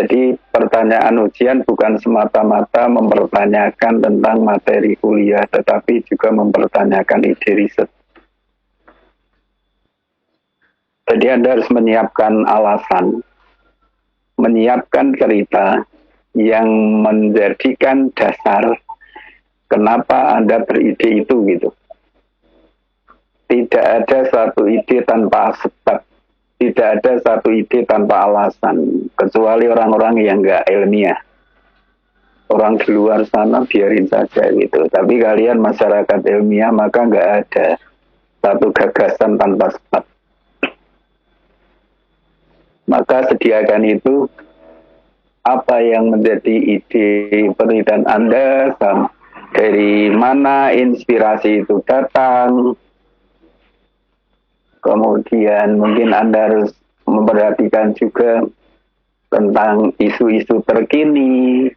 Jadi pertanyaan ujian bukan semata-mata mempertanyakan tentang materi kuliah, tetapi juga mempertanyakan ide riset. Jadi Anda harus menyiapkan alasan, menyiapkan cerita yang menjadikan dasar kenapa Anda beride itu gitu. Tidak ada satu ide tanpa sebab. Tidak ada satu ide tanpa alasan, kecuali orang-orang yang nggak ilmiah. Orang di luar sana biarin saja gitu. Tapi kalian masyarakat ilmiah maka nggak ada satu gagasan tanpa sebab. Maka sediakan itu apa yang menjadi ide penelitian Anda, dari mana inspirasi itu datang. Kemudian mungkin Anda harus memperhatikan juga tentang isu-isu terkini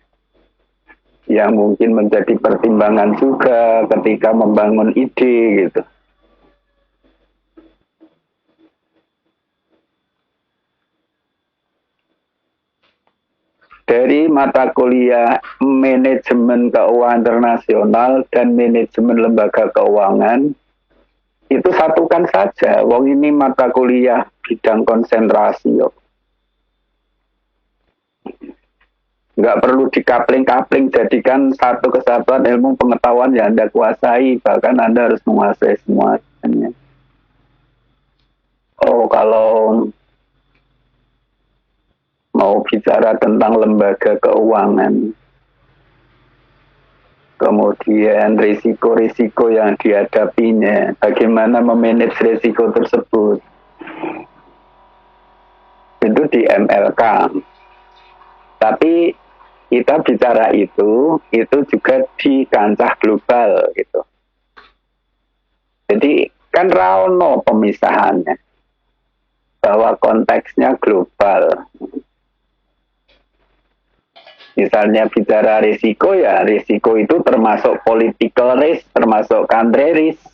yang mungkin menjadi pertimbangan juga ketika membangun ide gitu. Dari mata kuliah manajemen keuangan internasional dan manajemen lembaga keuangan, itu satukan saja. Wong ini mata kuliah bidang konsentrasi. Nggak perlu dikapling-kapling, jadikan satu kesatuan ilmu pengetahuan yang Anda kuasai. Bahkan Anda harus menguasai semuanya. Oh, kalau mau bicara tentang lembaga keuangan, kemudian risiko-risiko yang dihadapinya, bagaimana memanage risiko tersebut, itu di MLK. Tapi kita bicara itu juga di kancah global gitu. Jadi kan rano pemisahannya, bahwa konteksnya global. Misalnya bicara risiko, ya risiko itu termasuk political risk, termasuk country risk,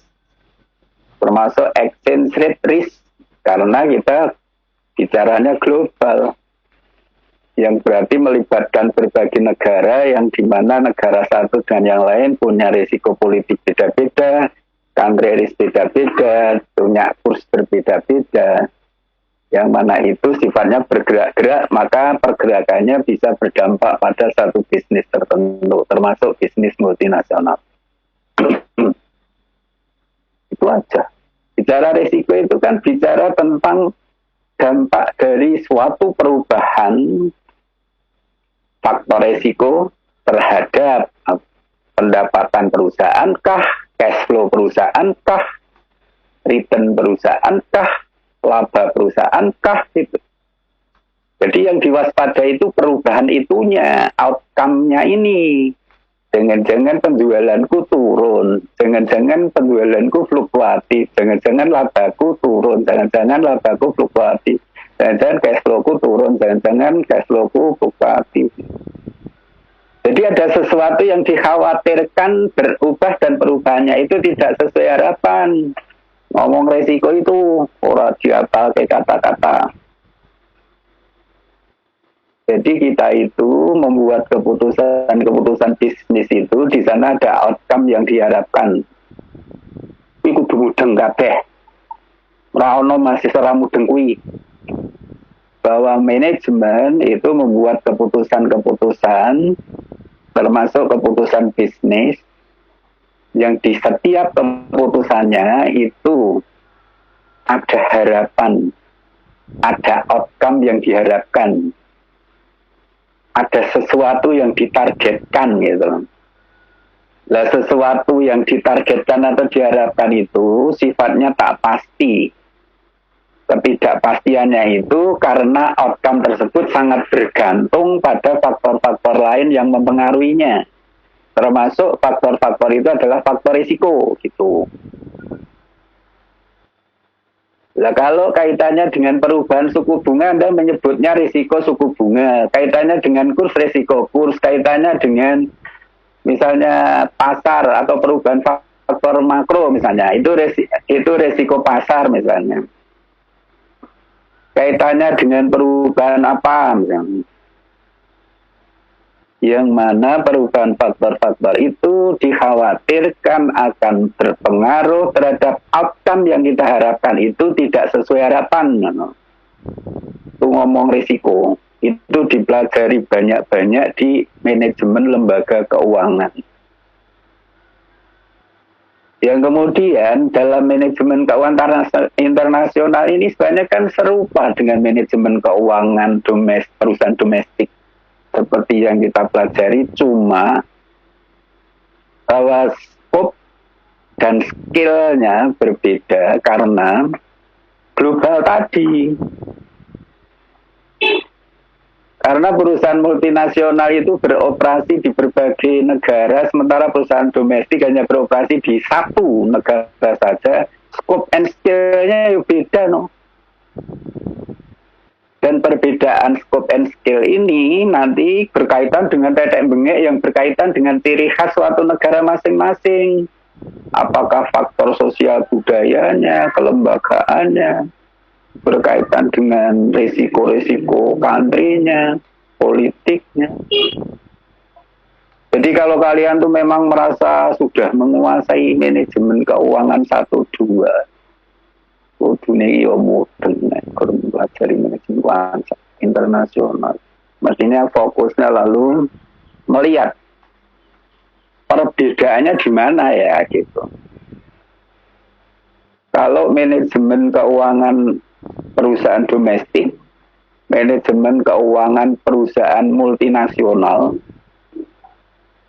termasuk exchange rate risk, karena kita bicaranya global, yang berarti melibatkan berbagai negara, yang dimana negara satu dan yang lain punya risiko politik beda-beda, country risk beda-beda, punya kurs berbeda-beda. Yang mana itu sifatnya bergerak-gerak, maka pergerakannya bisa berdampak pada satu bisnis tertentu, termasuk bisnis multinasional. Itu aja. Bicara risiko itu kan bicara tentang dampak dari suatu perubahan faktor risiko terhadap pendapatan perusahaan kah, cash flow perusahaan kah, return perusahaan kah, laba perusahaan kah gitu. Jadi yang diwaspadai itu perubahan itunya, outcome-nya ini. Jangan-jangan penjualanku turun, jangan-jangan penjualanku fluktuatif, jangan-jangan labaku turun, jangan-jangan labaku fluktuatif, jangan-jangan cash flow-ku turun, jangan-jangan cash flow-ku fluktuatif. Jadi ada sesuatu yang dikhawatirkan berubah dan perubahannya itu tidak sesuai harapan. Ngomong resiko itu orang diapa kayak kata-kata. Jadi kita itu membuat keputusan bisnis itu di sana ada outcome yang diharapkan. Iku mudeng kabeh. Ora ono masih ora mudeng kuwi. Bahwa manajemen itu membuat keputusan-keputusan termasuk keputusan bisnis yang di setiap keputusannya itu ada harapan, ada outcome yang diharapkan, ada sesuatu yang ditargetkan gitu. Nah, sesuatu yang ditargetkan atau diharapkan itu sifatnya tak pasti. Ketidakpastiannya itu karena outcome tersebut sangat bergantung pada faktor-faktor lain yang mempengaruhinya. Termasuk faktor-faktor itu adalah faktor risiko gitu. Nah, kalau kaitannya dengan perubahan suku bunga, Anda menyebutnya risiko suku bunga. Kaitannya dengan kurs, risiko kurs. Kaitannya dengan misalnya pasar atau perubahan faktor makro misalnya, itu risiko pasar misalnya. Kaitannya dengan perubahan apa misalnya. yang mana perubahan faktor-faktor itu dikhawatirkan akan berpengaruh terhadap outcome yang kita harapkan itu tidak sesuai harapan. Itu ngomong risiko, itu dipelajari banyak-banyak di manajemen lembaga keuangan. Yang kemudian dalam manajemen keuangan internasional ini sebenarnya kan serupa dengan manajemen keuangan perusahaan domestik. Seperti yang kita pelajari, cuma bahwa skop dan skillnya berbeda karena global tadi. Karena perusahaan multinasional itu beroperasi di berbagai negara, sementara perusahaan domestik hanya beroperasi di satu negara saja. Skop and skillnya beda, no? Dan perbedaan scope and skill ini nanti berkaitan dengan tetek bengek yang berkaitan dengan ciri khas suatu negara masing-masing. Apakah faktor sosial budayanya, kelembagaannya, berkaitan dengan risiko-risiko country-nya, politiknya. Jadi kalau kalian tuh memang merasa sudah menguasai manajemen keuangan 1-2, dunia mudeng kurang pelajari manajemen keuangan internasional. Mestinya fokusnya lalu melihat perbedaannya di mana ya gitu. Kalau manajemen keuangan perusahaan domestik, manajemen keuangan perusahaan multinasional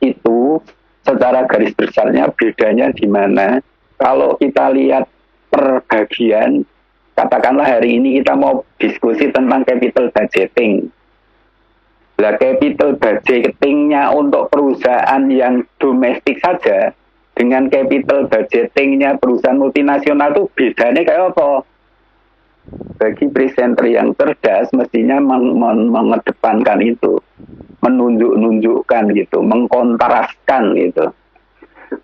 itu secara garis besarnya bedanya di mana? Kalau kita lihat per bagian, katakanlah hari ini kita mau diskusi tentang capital budgeting. Nah, capital budgetingnya untuk perusahaan yang domestik saja dengan capital budgetingnya perusahaan multinasional itu bedanya kayak apa? Bagi presenter yang cerdas mestinya mengedepankan itu, menunjukkan gitu, mengkontraskan gitu.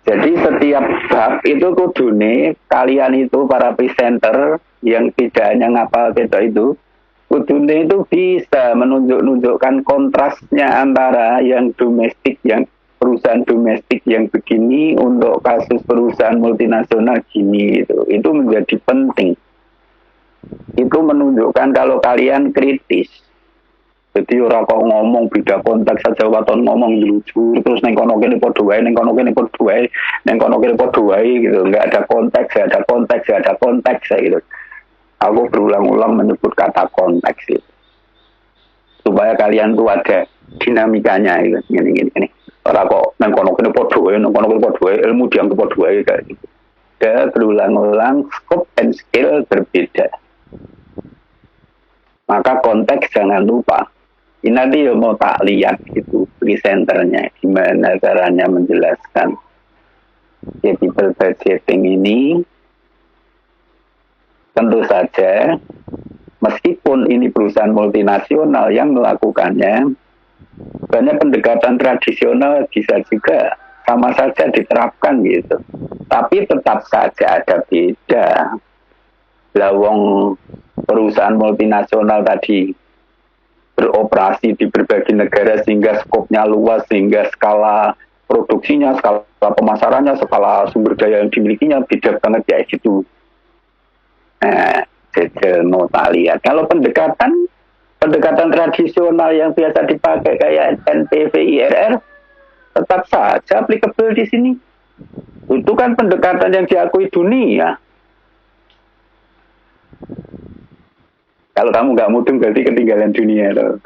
Jadi setiap bab itu kudune kalian itu para presenter yang tidak hanya ngapal itu kudune itu bisa menunjukkan kontrasnya antara yang domestik, yang perusahaan domestik yang begini untuk kasus perusahaan multinasional gini itu menjadi penting. Itu menunjukkan kalau kalian kritis. Jadi orang kok ngomong beda konteks saja waton ngomong lucu terus neng kono kene padha wae neng kono kene padha wae neng kono kene padha wae gitu, enggak ada konteks gitu. Aku berulang-ulang menyebut kata konteks itu supaya kalian tuh ada dinamikanya gitu. Gini. Orang kok neng kono kene padha wae ilmu dianggap padha wae kayak gitu. Ya berulang-ulang scope and skill berbeda. Maka konteks jangan lupa. Ini nanti mau tak lihat gitu presenternya gimana caranya menjelaskan capital budgeting ini. Tentu saja meskipun ini perusahaan multinasional yang melakukannya, banyak pendekatan tradisional bisa juga sama saja diterapkan gitu. Tapi tetap saja ada beda. Lawang perusahaan multinasional tadi beroperasi di berbagai negara sehingga skopnya luas, sehingga skala produksinya, skala pemasarannya, skala sumber daya yang dimilikinya beda banget ya gitu. Nah, jadi mau tak lihat. Kalau pendekatan tradisional yang biasa dipakai kayak NPV, IRR tetap saja applicable di sini. Itu kan pendekatan yang diakui dunia. Kalau kamu nggak mudeng berarti ketinggalan dunia loh.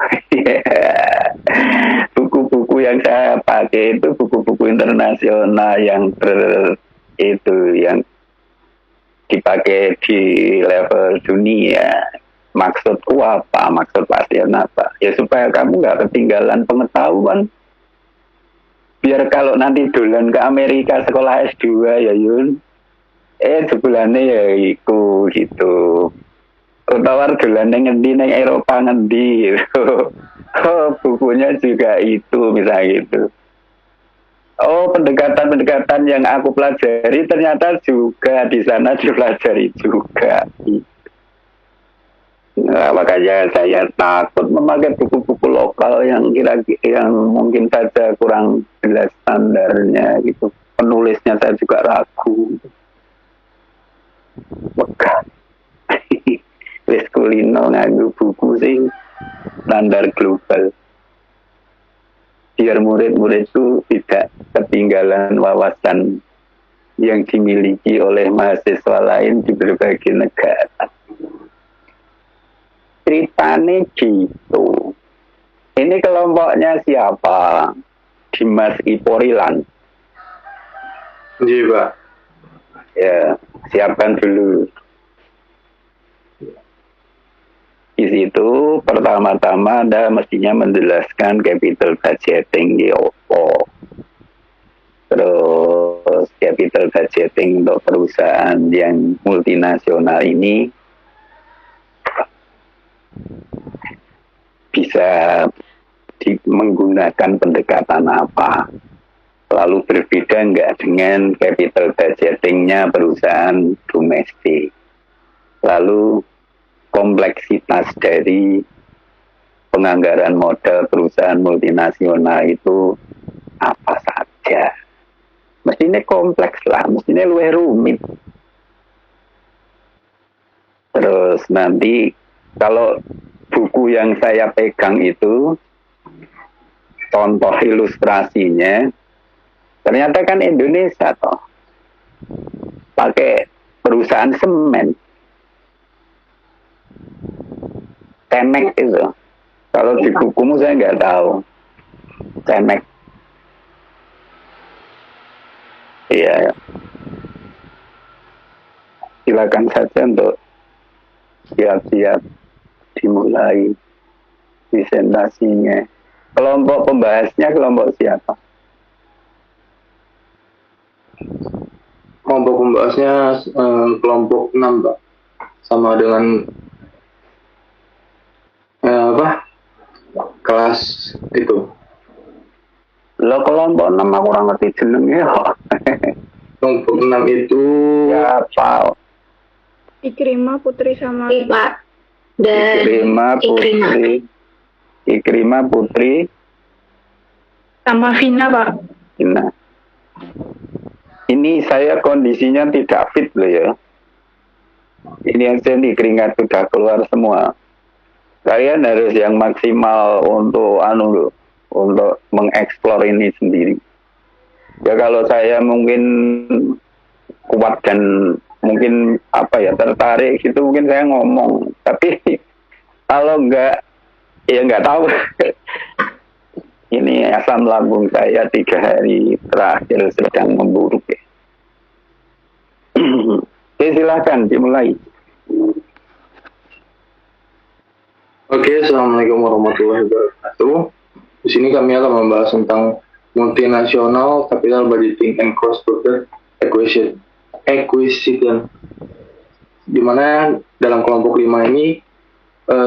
Buku-buku yang saya pakai itu buku-buku internasional yang yang dipakai di level dunia. Maksudku apa? Maksud pasien apa? Ya supaya kamu nggak ketinggalan pengetahuan. Biar kalau nanti dolan ke Amerika sekolah S2 ya Yun. Sebulannya ya iku gitu. Utawar dolan ngendi neng Eropa ngendi gitu. Oh, bukunya juga itu misalnya gitu. Oh, pendekatan-pendekatan yang aku pelajari ternyata juga di sana dipelajari juga. Nah, makanya saya takut memakai buku-buku buku lokal yang kira-kira yang mungkin saja kurang jelas standarnya gitu. Penulisnya saya juga ragu. Wegah. Wis kulino nganggo buku sing standar global. Biar murid-muridku tidak ketinggalan wawasan yang dimiliki oleh mahasiswa lain di berbagai negara. Ceritanya gitu. Ini kelompoknya siapa? Dimas Iporilan. Iya, Pak. Ya, siapkan dulu. Di situ pertama-tama Anda mestinya menjelaskan capital budgeting di opo. Terus capital budgeting untuk perusahaan yang multinasional ini bisa menggunakan pendekatan apa? Lalu berbeda enggak dengan capital budgetingnya perusahaan domestik? Lalu kompleksitas dari penganggaran modal perusahaan multinasional itu apa saja? Mestinya kompleks lah, mestinya luwih rumit. Terus nanti kalau buku yang saya pegang itu contoh ilustrasinya ternyata kan Indonesia toh pakai perusahaan semen. Cemek itu. Kalau di bukumu saya nggak tahu. Cemek. Iya. Silakan saja untuk siap-siap dimulai presentasinya. Kelompok pembahasnya kelompok siapa? Kelompok pembahasnya kelompok 6, Pak. Sama dengan kelas itu. Lo kelompok 6 aku kurang ngerti jenengnya. Kelompok 6 itu siapa? Ikrimah Putri sama Pak. Dan Ikrimah Putri sama Vina, Pak. Vina. Ini saya kondisinya tidak fit loh ya. Ini aja nih keringat sudah keluar semua. Kalian harus yang maksimal untuk untuk mengeksplor ini sendiri. Ya kalau saya mungkin kuat dan mungkin tertarik gitu mungkin saya ngomong. Tapi kalau enggak ya enggak tahu. Ini asam lambung saya 3 hari terakhir sedang memburuk ya. Oke, silakan dimulai. Oke, Assalamualaikum warahmatullahi wabarakatuh. Di sini kami akan membahas tentang multinational capital budgeting and cross-border acquisition. Di mana dalam kelompok 5 ini,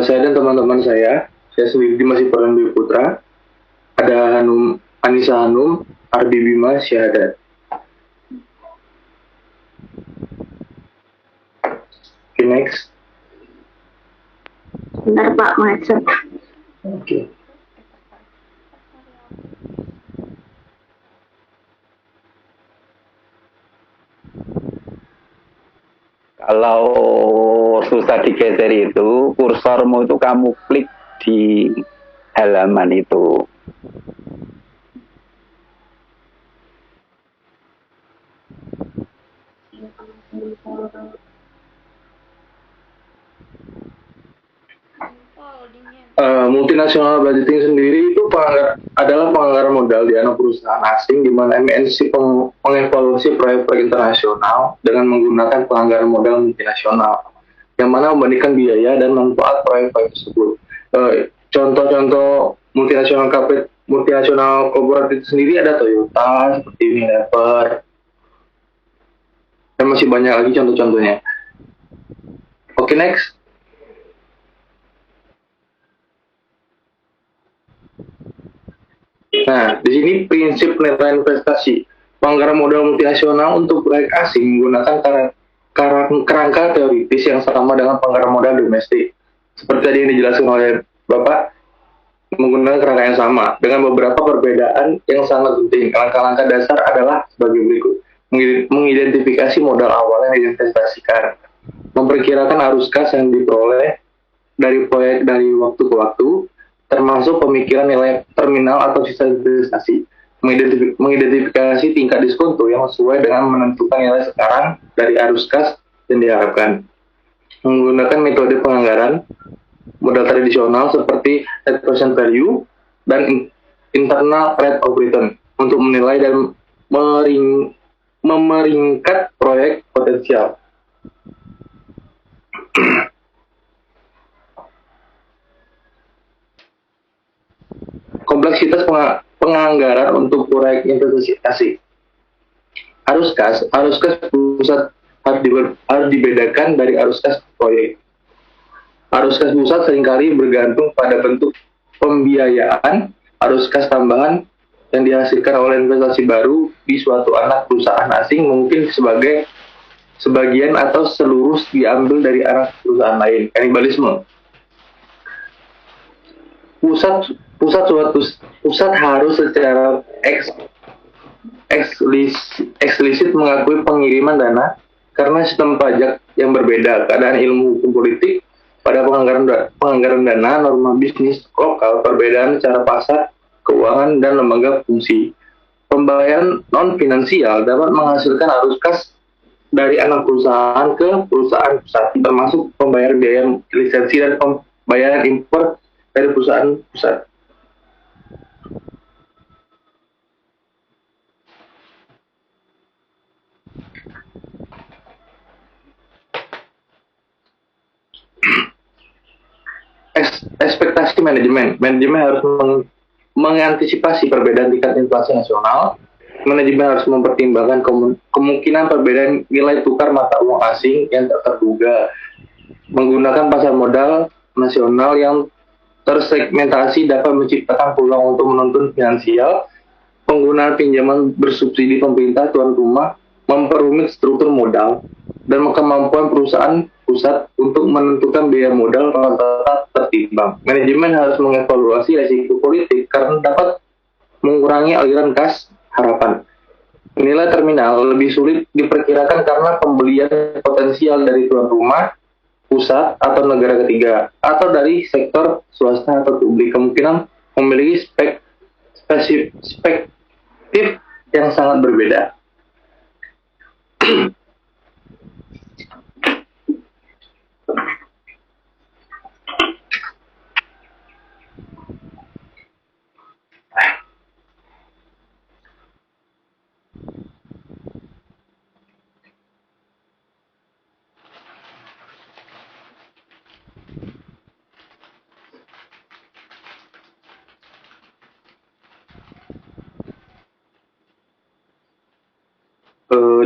saya dan teman-teman saya sendiri masih Iporilan Dwi Putra, ada Anissa Hanum, Ardi Bima Syahadat. Oke, next. Benar, Pak, macet. Oke. Kalau susah digeser itu, kursormu itu kamu klik di halaman itu. Multinational budgeting sendiri itu adalah penganggaran modal di anak perusahaan asing di mana MNC mengevaluasi proyek-proyek internasional dengan menggunakan penganggaran modal multinasional yang mana membandingkan biaya dan manfaat proyek-proyek tersebut. Contoh-contoh multinasional korporatif sendiri ada Toyota, seperti Unilever, dan masih banyak lagi contoh-contohnya. Oke, next. Nah, di sini prinsip penilaian investasi. Penganggaran modal multinasional untuk proyek asing menggunakan kerangka teoritis yang sama dengan penganggaran modal domestik. Seperti tadi yang dijelaskan oleh Bapak, menggunakan kerangka yang sama dengan beberapa perbedaan yang sangat penting. Langkah-langkah dasar adalah sebagai berikut: mengidentifikasi modal awal yang diinvestasikan, memperkirakan arus kas yang diperoleh dari proyek dari waktu ke waktu, termasuk pemikiran nilai terminal atau sisa investasi, mengidentifikasi tingkat diskonto yang sesuai dengan menentukan nilai sekarang dari arus kas yang diharapkan, menggunakan metode penganggaran modal tradisional seperti net present value dan internal rate of return untuk menilai dan memeringkat proyek potensial. Kompleksitas penganggaran untuk proyek investasi. Arus kas pusat harus dibedakan dari arus kas proyek. Arus kas pusat seringkali bergantung pada bentuk pembiayaan arus kas tambahan yang dihasilkan oleh investasi baru di suatu anak perusahaan asing, mungkin sebagian atau seluruh diambil dari anak perusahaan lain. Kanibalisme. Pusat harus secara eksplisit mengakui pengiriman dana karena sistem pajak yang berbeda, keadaan ilmu hukum politik pada penganggaran dana, norma bisnis lokal, perbedaan cara pasar, keuangan, dan lembaga fungsi. Pembayaran non-finansial dapat menghasilkan arus kas dari anak perusahaan ke perusahaan pusat, termasuk pembayaran biaya lisensi dan pembayaran impor dari perusahaan pusat. Ekspektasi manajemen harus mengantisipasi perbedaan tingkat inflasi nasional. Manajemen harus mempertimbangkan kemungkinan perbedaan nilai tukar mata uang asing yang tak terduga, menggunakan pasar modal nasional yang tersegmentasi dapat menciptakan peluang untuk menuntun finansial, penggunaan pinjaman bersubsidi pemerintah tuan rumah, memperumit struktur modal, dan kemampuan perusahaan pusat untuk menentukan biaya modal rata-rata tertimbang. Manajemen harus mengevaluasi risiko politik karena dapat mengurangi aliran kas harapan. Nilai terminal lebih sulit diperkirakan karena pembelian potensial dari tuan rumah, pusat, atau negara ketiga, atau dari sektor swasta atau publik, kemungkinan memiliki perspektif yang sangat berbeda.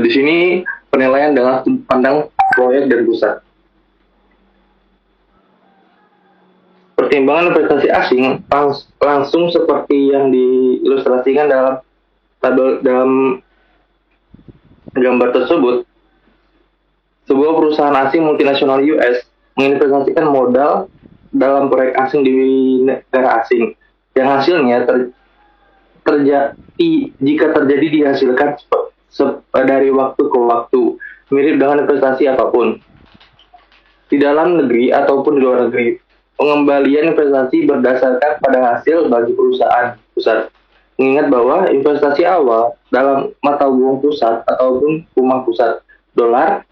Di sini penilaian dengan sudut pandang proyek dan pusat. Pertimbangan investasi asing langsung seperti yang diilustrasikan dalam gambar tersebut. Sebuah perusahaan asing multinasional US menginvestasikan modal dalam proyek asing di negara asing, yang hasilnya jika terjadi dihasilkan dari waktu ke waktu, mirip dengan investasi apapun, di dalam negeri ataupun di luar negeri. Pengembalian investasi berdasarkan pada hasil bagi perusahaan pusat. Mengingat bahwa investasi awal dalam mata uang pusat ataupun rumah pusat dolar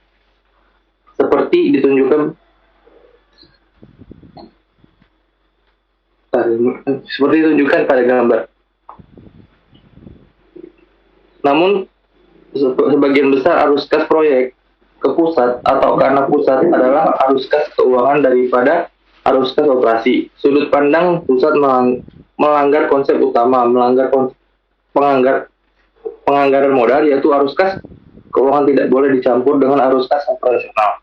seperti ditunjukkan pada gambar. Namun sebagian besar arus kas proyek ke pusat atau ke anak pusat adalah arus kas keuangan daripada arus kas operasi. Sudut pandang pusat melanggar konsep utama, penganggaran modal, yaitu arus kas keuangan tidak boleh dicampur dengan arus kas operasional.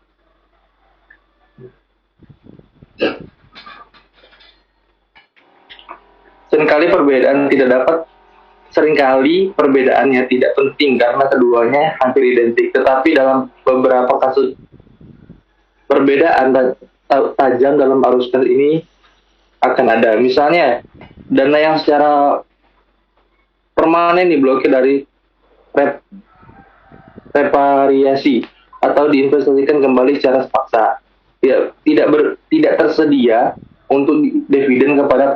Seringkali perbedaannya tidak penting karena keduanya hampir identik, tetapi dalam beberapa kasus perbedaan tajam dalam arus kas ini akan ada. Misalnya, dana yang secara permanen diblokir dari repatriasi atau diinvestasikan kembali secara paksa. Tidak tersedia untuk dividen kepada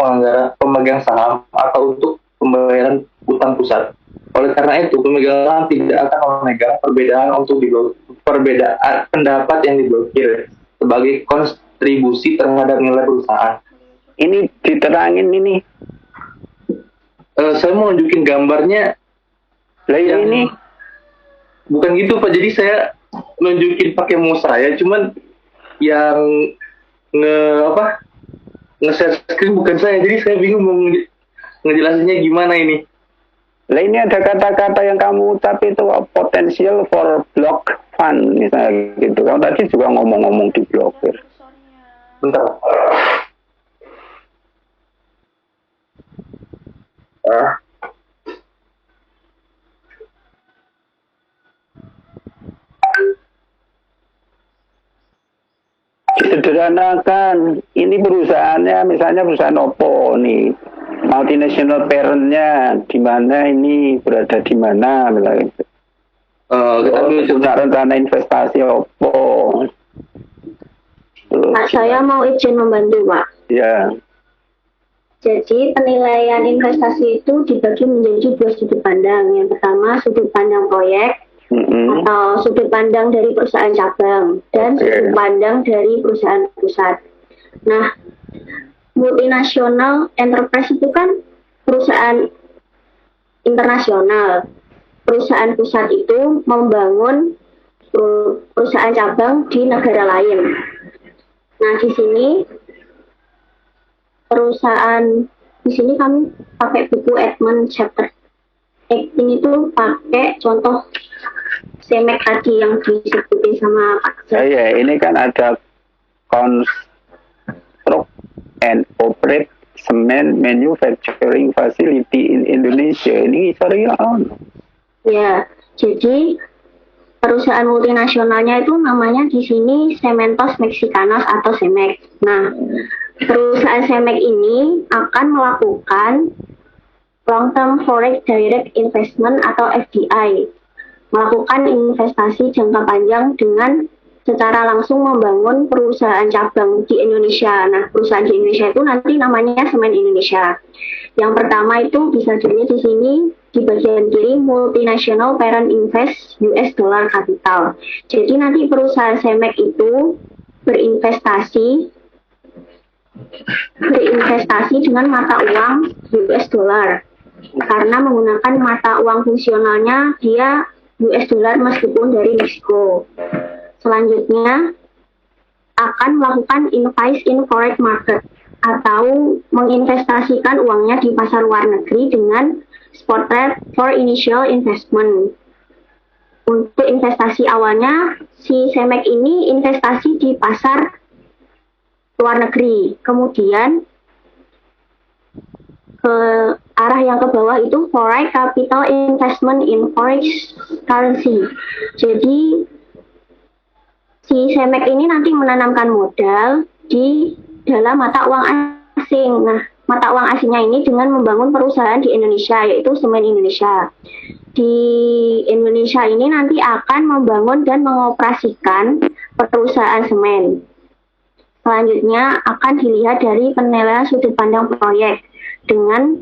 pemegang saham atau untuk pembayaran utang pusat. Oleh karena itu, pemegang saham tidak akan memegang perbedaan pendapat yang diblokir sebagai kontribusi terhadap nilai perusahaan. Ini diterangin ini. Saya mau nunjukin gambarnya. Lah yang ini bukan gitu Pak. Jadi saya nunjukin pakai mouse saya, cuman yang nge-share screen bukan saya. Jadi saya bingung mau ngejelasinnya gimana ini. Lah ini ada kata-kata yang kamu ucap itu potential for block fund misalnya gitu. Kamu tadi juga ngomong-ngomong di blokir. Bentar. Disederhanakan, ini perusahaannya misalnya perusahaan Oppo nih, multinational parentnya di mana ini berada di mana misalnya. Kita punya rencana investasi Oppo. Pak, saya mau izin membantu, Pak. Ya. Jadi penilaian investasi itu dibagi menjadi dua sudut pandang. Yang pertama sudut pandang proyek atau sudut pandang dari perusahaan cabang dan sudut pandang dari perusahaan pusat. Nah, multinational enterprise itu kan perusahaan internasional. Perusahaan pusat itu membangun perusahaan cabang di negara lain. Nah, di sini kami pakai buku Edmund Chapter 18 itu pakai contoh Cemex tadi yang disebutin sama Pak. Ya, ini kan ada construct and operate cement manufacturing facility in Indonesia. Ini serius. Ya, jadi perusahaan multinasionalnya itu namanya di sini Cementos Mexicanos atau Cemex. Nah, perusahaan Cemex ini akan melakukan Long Term Foreign Direct Investment atau FDI, melakukan investasi jangka panjang dengan secara langsung membangun perusahaan cabang di Indonesia. Nah, perusahaan di Indonesia itu nanti namanya Semen Indonesia. Yang pertama itu bisa dilihat di sini di bagian kiri, Multinational Parent Invest US Dollar Capital. Jadi nanti perusahaan Cemex itu berinvestasi dengan mata uang US dollar karena menggunakan mata uang fungsionalnya dia US dollar meskipun dari Meksiko. Selanjutnya akan melakukan invest in foreign market atau menginvestasikan uangnya di pasar luar negeri dengan spot rate for initial investment. Untuk investasi awalnya si Cemex ini investasi di pasar luar negeri, kemudian ke arah yang ke bawah itu foreign capital investment in foreign currency. Jadi si Cemex ini nanti menanamkan modal di dalam mata uang asing. Nah, mata uang asingnya ini dengan membangun perusahaan di Indonesia, yaitu Semen Indonesia. Di Indonesia ini nanti akan membangun dan mengoperasikan perusahaan semen. Selanjutnya akan dilihat dari penilaian sudut pandang proyek dengan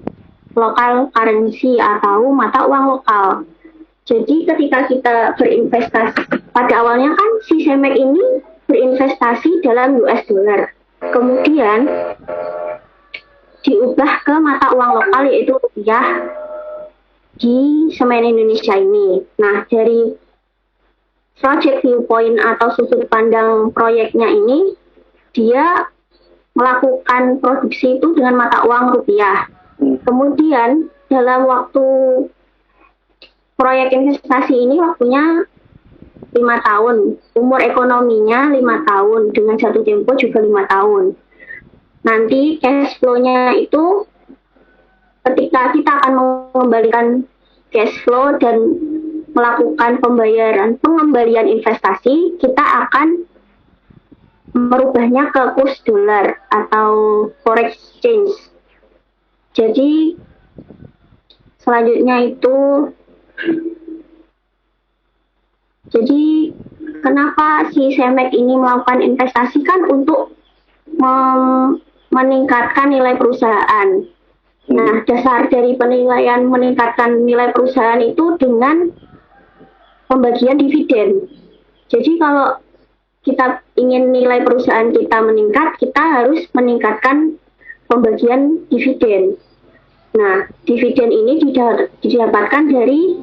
local currency atau mata uang lokal. Jadi ketika kita berinvestasi, pada awalnya kan si Cemex ini berinvestasi dalam US dollar. Kemudian diubah ke mata uang lokal yaitu rupiah di Semen Indonesia ini. Nah, dari project viewpoint atau sudut pandang proyeknya ini, dia melakukan produksi itu dengan mata uang rupiah. Kemudian dalam waktu proyek investasi ini waktunya 5 tahun, umur ekonominya 5 tahun, dengan jatuh tempo juga 5 tahun. Nanti cash flow-nya itu ketika kita akan mengembalikan cash flow dan melakukan pengembalian investasi, kita akan merubahnya ke kurs dolar atau forex exchange. Jadi selanjutnya itu, jadi kenapa si Semek ini melakukan investasi kan untuk meningkatkan nilai perusahaan. Nah, dasar dari penilaian meningkatkan nilai perusahaan itu dengan pembagian dividen. Jadi kalau kita ingin nilai perusahaan kita meningkat, kita harus meningkatkan pembagian dividen. Nah, dividen ini didapatkan dari,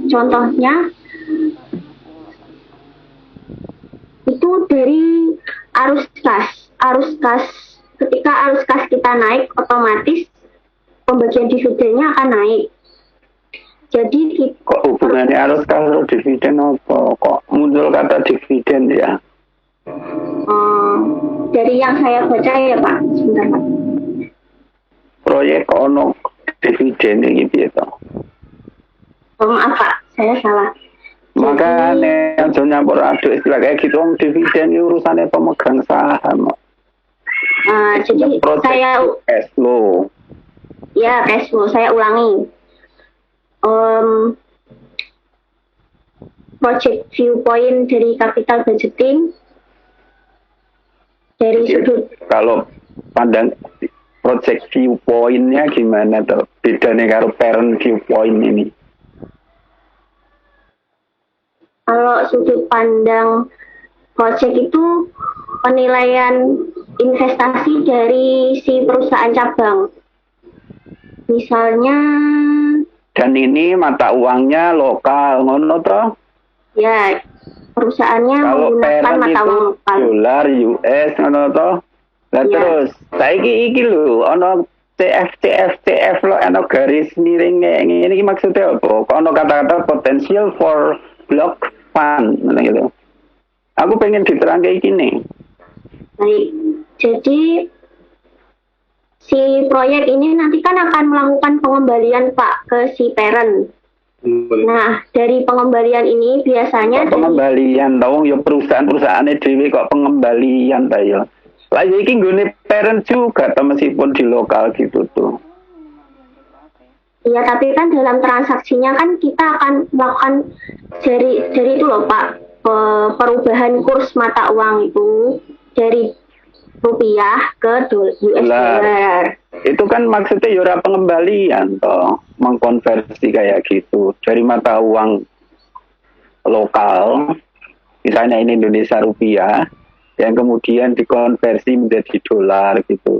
contohnya itu dari arus kas. Arus kas, ketika arus kas kita naik, otomatis pembagian dividennya akan naik. Jadi kok hubungannya arus kas dividen apa? Kok muncul kata dividen ya? Dari yang saya baca ya Pak, sebentar Pak. Proyek ono dividen ini gitu. Maaf Pak, saya salah. Makanya aja nyampur aduk istilah kayak gitu, dividen ini urusannya pemegang saham. Jadi saya cash flow. Ya, cash flow. Saya ulangi. Project viewpoint dari capital budgeting dari sudut. Kalau pandang project viewpoint-nya gimana tuh? Bedanya karo parent viewpoint ini? Kalau sudut pandang project itu penilaian investasi dari si perusahaan cabang. Misalnya, dan ini mata uangnya lokal, ngono toh? Ya, perusahaannya kalau menggunakan mata uang lokal. Dolar US, ngono toh? Lah Ya. terus, saiki iki lho, ono CF lo, ono garis miring ini maksudnya apa? Kok ono kata-kata potential for block fund, gitu. Aku pengen diterang kayak gini. Baik, jadi si proyek ini nanti kan akan melakukan pengembalian Pak ke si parent. Nah, dari pengembalian ini biasanya kok pengembalian tau ya perusahaan-perusahaannya dewe kok pengembalian ta ya. Lah iki nggone parent juga ta meskipun di lokal gitu tuh. Iya, tapi kan dalam transaksinya kan kita akan melakukan dari itu loh Pak, perubahan kurs mata uang itu dari rupiah ke US dollar. Itu kan maksudnya ya ora pengembalian toh, mengkonversi kayak gitu dari mata uang lokal, misalnya ini Indonesia rupiah, yang kemudian dikonversi menjadi dolar gitu.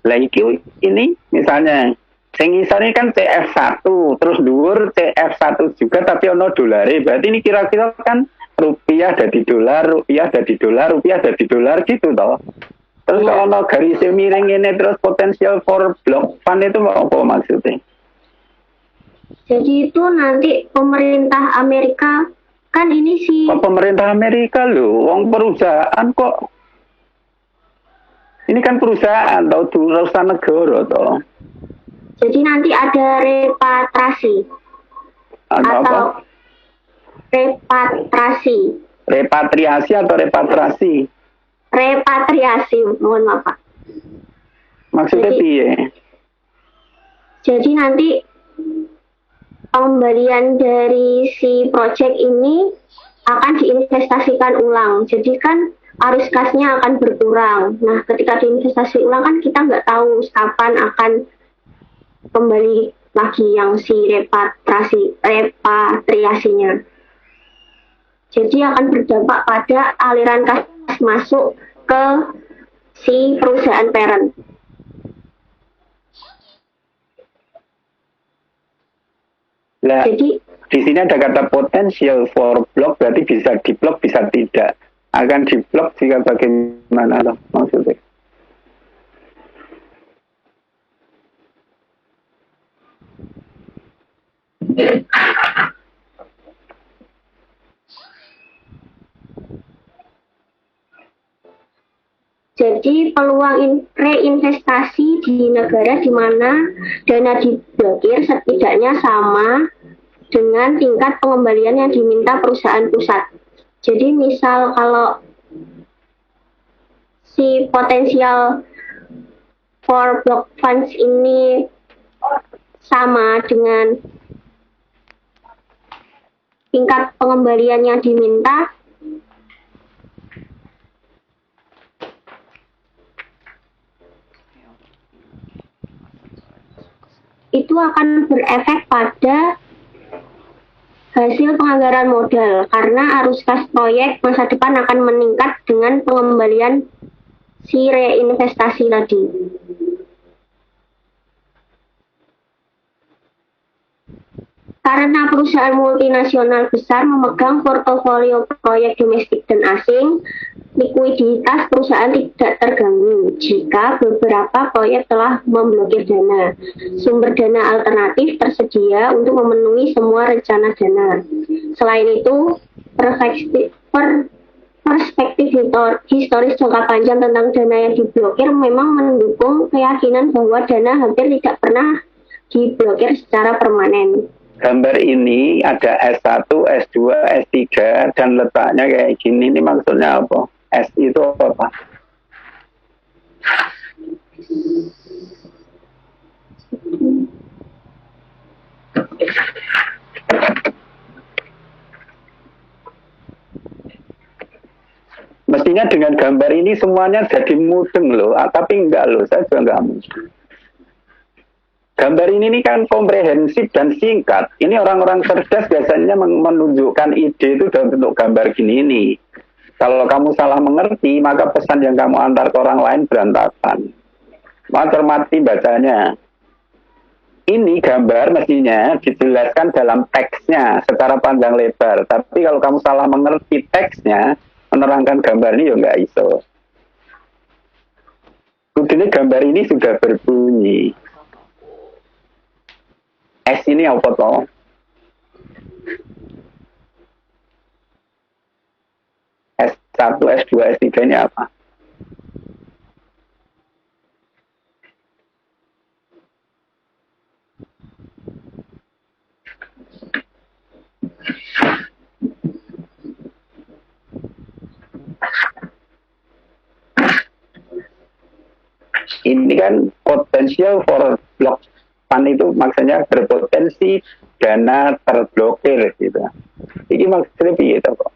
Lah ini misalnya sing isane kan CF1, terus dhuwur CF1 juga tapi ono dolare. Berarti ini kira-kira kan rupiah jadi dolar, rupiah jadi dolar, rupiah jadi dolar gitu toh. Terus kalau ono garis miring ini terus potensial for block fund itu apa maksudnya? Jadi itu nanti pemerintah Amerika kan ini si pemerintah Amerika loh, wong perusahaan kok. Ini kan perusahaan tau urusan negara toh. Jadi nanti ada repatriasi atau repatriasi. Repatriasi atau repatriasi? Repatriasi, mohon maaf Pak. Maksudnya piye? Jadi nanti pengembalian dari si project ini akan diinvestasikan ulang. Jadi kan arus kasnya akan berkurang. Nah, ketika diinvestasi ulang kan kita nggak tahu kapan akan kembali lagi yang si repatriasinya. Jadi akan berdampak pada aliran kas masuk ke si perusahaan parent. Nah, Jadi di sini ada kata potential for block, berarti bisa di block bisa tidak. Akan di block jika bagaimana loh maksudnya? Jadi peluang reinvestasi di negara di mana dana diblokir setidaknya sama dengan tingkat pengembalian yang diminta perusahaan pusat. Jadi misal kalau si potensial for block funds ini sama dengan tingkat pengembalian yang diminta, itu akan berefek pada hasil penganggaran modal karena arus kas proyek masa depan akan meningkat dengan pengembalian si reinvestasi tadi. Karena perusahaan multinasional besar memegang portofolio proyek domestik dan asing, likuiditas perusahaan tidak terganggu jika beberapa proyek telah memblokir dana. Sumber dana alternatif tersedia untuk memenuhi semua rencana dana. Selain itu, perspektif historis jangka panjang tentang dana yang diblokir memang mendukung keyakinan bahwa dana hampir tidak pernah diblokir secara permanen. Gambar ini ada S1, S2, S3, dan letaknya kayak gini. Ini maksudnya apa? S itu apa? Mestinya dengan gambar ini semuanya jadi mudeng loh, tapi enggak loh, saya juga enggak mudeng. Gambar ini kan komprehensif dan singkat. Ini orang-orang cerdas biasanya menunjukkan ide itu dalam bentuk gambar gini ini. Kalau kamu salah mengerti, maka pesan yang kamu antar ke orang lain berantakan. Maka cermati bacanya. Ini gambar mestinya dijelaskan dalam teksnya secara panjang lebar. Tapi kalau kamu salah mengerti teksnya, menerangkan gambar ini ya nggak iso. Kudune gambar ini sudah berbunyi. S ini apa toh? S1, S2, S3 ini apa? Ini kan potential for block fund itu maksudnya berpotensi dana terblokir gitu. Ini maksudnya gitu kok.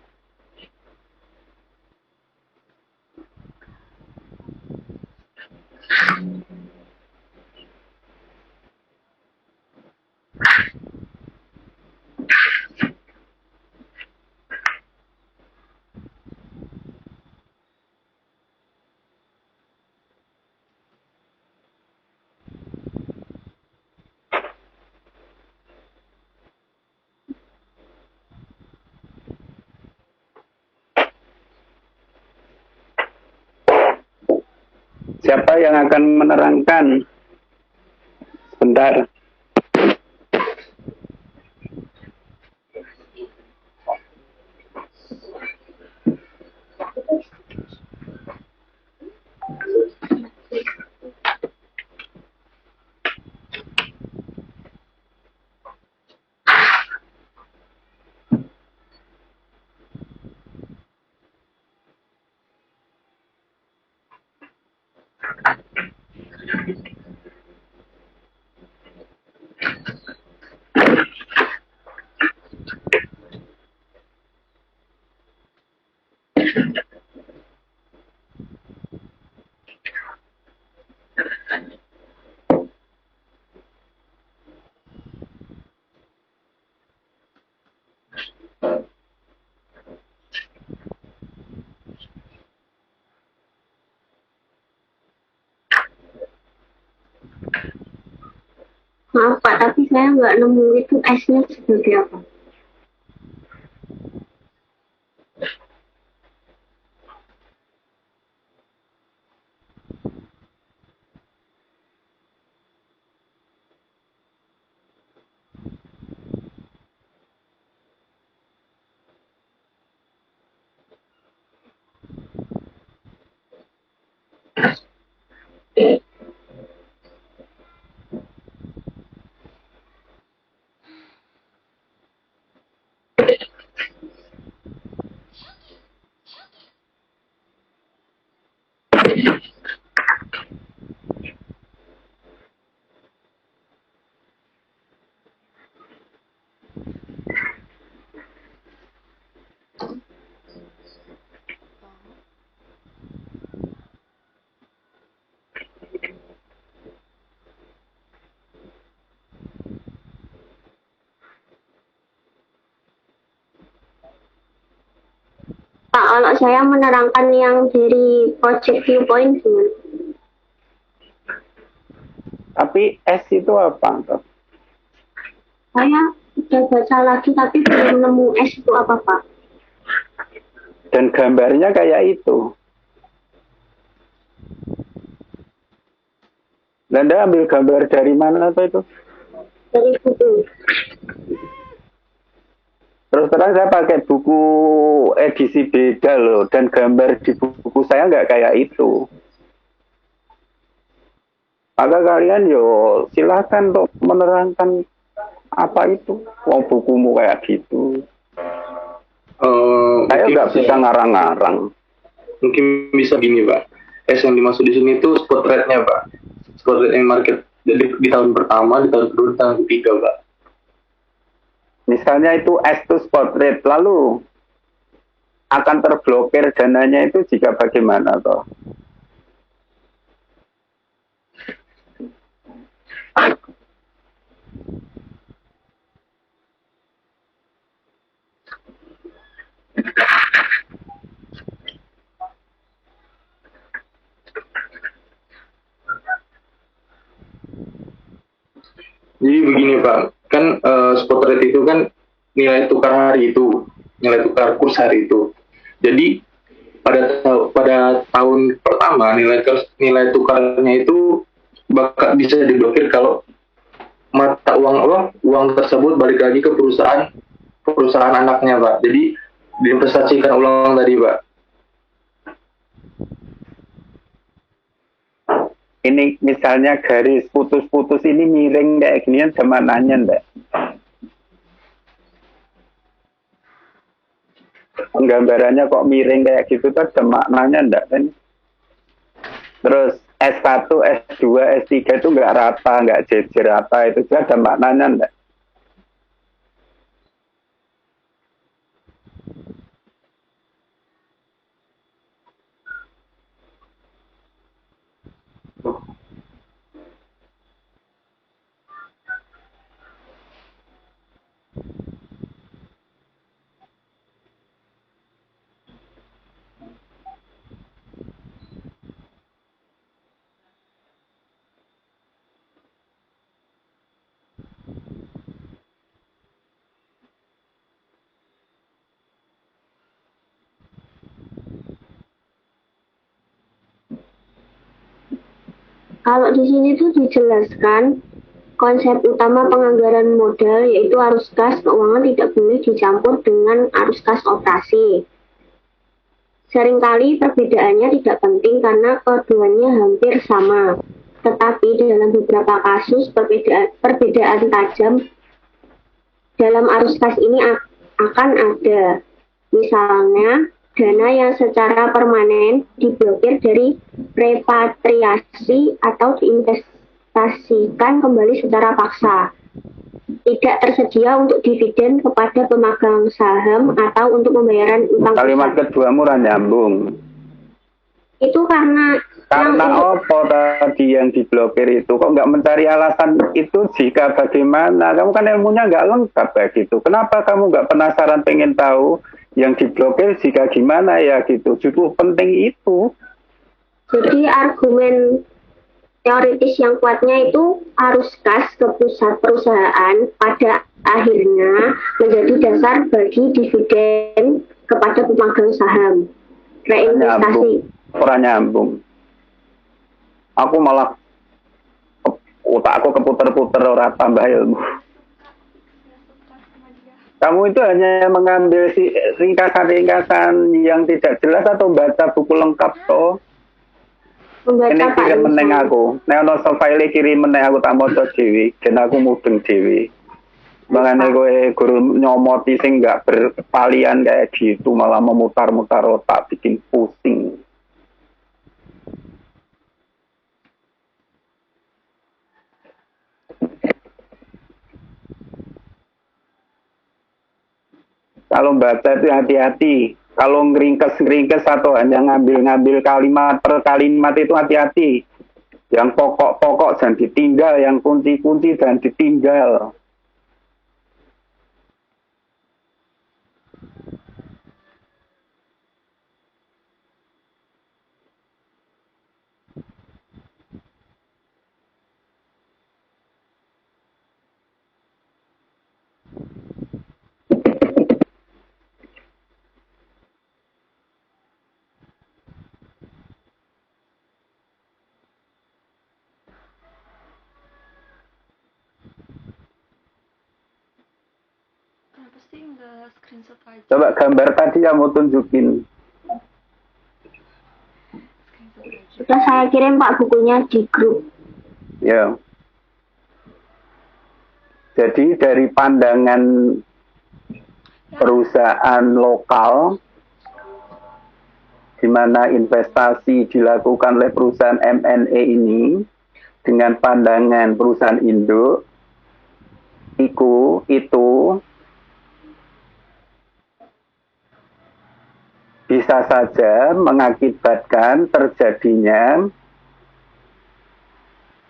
Siapa yang akan menerangkan? Bentar. Maaf Pak, tapi saya nggak nemu itu S-nya sebagai apa. Kalau saya menerangkan yang dari project viewpoint gimana? Tapi S itu apa? Saya udah baca lagi tapi belum nemu S itu apa Pak. Dan gambarnya kayak itu. Dan Anda ambil gambar dari mana atau itu? Dari buku. Terus terang saya pakai buku edisi beda loh. Dan gambar di buku saya nggak kayak itu. Maka kalian yo silahkan untuk menerangkan apa itu. Wong bukumu kayak gitu. Saya nggak bisa ngarang-ngarang. Mungkin bisa gini Pak. S yang dimaksud di sini itu spot rate-nya Pak. Spot rate market jadi di tahun pertama, di tahun kedua, di tahun ketiga Pak. Misalnya itu S itu spot rate, lalu akan terblokir dananya itu jika bagaimana toh? Jadi begini Pak, kan spot rate itu kan nilai tukar hari itu, nilai tukar kurs hari itu. Jadi pada tahun pertama nilai tukarnya itu bakal bisa diblokir kalau mata uang tersebut balik lagi ke perusahaan anaknya Pak. Jadi diinvestasikan ulang tadi Pak. Ini misalnya garis putus-putus ini miring kayak ginian zamanannya enggak? Penggambarannya kok miring kayak gitu tuh ada maknanya enggak kan? Terus S1, S2, S3 itu enggak rata, enggak jejer rata, itu juga ada maknanya enggak? Kalau di sini tuh dijelaskan konsep utama penganggaran modal yaitu arus kas keuangan tidak boleh dicampur dengan arus kas operasi. Seringkali perbedaannya tidak penting karena keduanya hampir sama. Tetapi dalam beberapa kasus perbedaan tajam dalam arus kas ini akan ada. Misalnya, dana yang secara permanen diblokir dari repatriasi atau diinvestasikan kembali secara paksa. Tidak tersedia untuk dividen kepada pemegang saham atau untuk pembayaran utang. Kalimat kedua murah nyambung. Itu karena apa tadi yang diblokir itu? Kok nggak mencari alasan itu jika bagaimana? Kamu kan ilmunya nggak lengkap kayak gitu. Kenapa kamu nggak penasaran pengen tahu yang diblokir jika gimana ya gitu? Justru penting itu. Jadi argumen teoritis yang kuatnya itu arus kas ke pusat perusahaan pada akhirnya menjadi dasar bagi dividen kepada pemegang saham. Reinvestasi. Orang nyambung. Aku malah otak aku keputer-puter orang tambah ilmu. Kamu itu hanya mengambil ringkasan-ringkasan yang tidak jelas atau baca buku lengkap toh? Ini kirim meneng aku. Nek ono file kirim meneng aku tak maca dhewe, gen aku mudeng dhewe. Makanya gue guru nyomoti sing nggak berpalian kayak gitu malah memutar-mutar otak bikin pusing. Kalau baca itu hati-hati. Kalau ngeringkes atau hanya ngambil kalimat per kalimat itu hati-hati. Yang pokok-pokok jangan ditinggal, yang kunci-kunci jangan ditinggal. Enggak, screenshot aja. Coba gambar tadi yang mau tunjukin. Screenshot aja. Sudah saya kirim Pak bukunya di grup. Ya. Jadi dari pandangan perusahaan lokal, di mana investasi dilakukan oleh perusahaan M&A ini, dengan pandangan perusahaan induk, itu bisa saja mengakibatkan terjadinya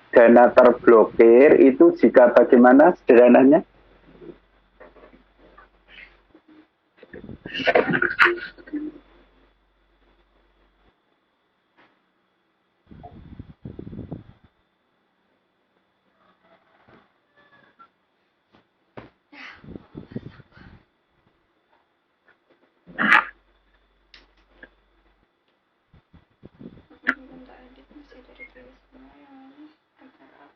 dana terblokir itu jika bagaimana sederhananya? Minta edit masih dari tulisnya yang ini antara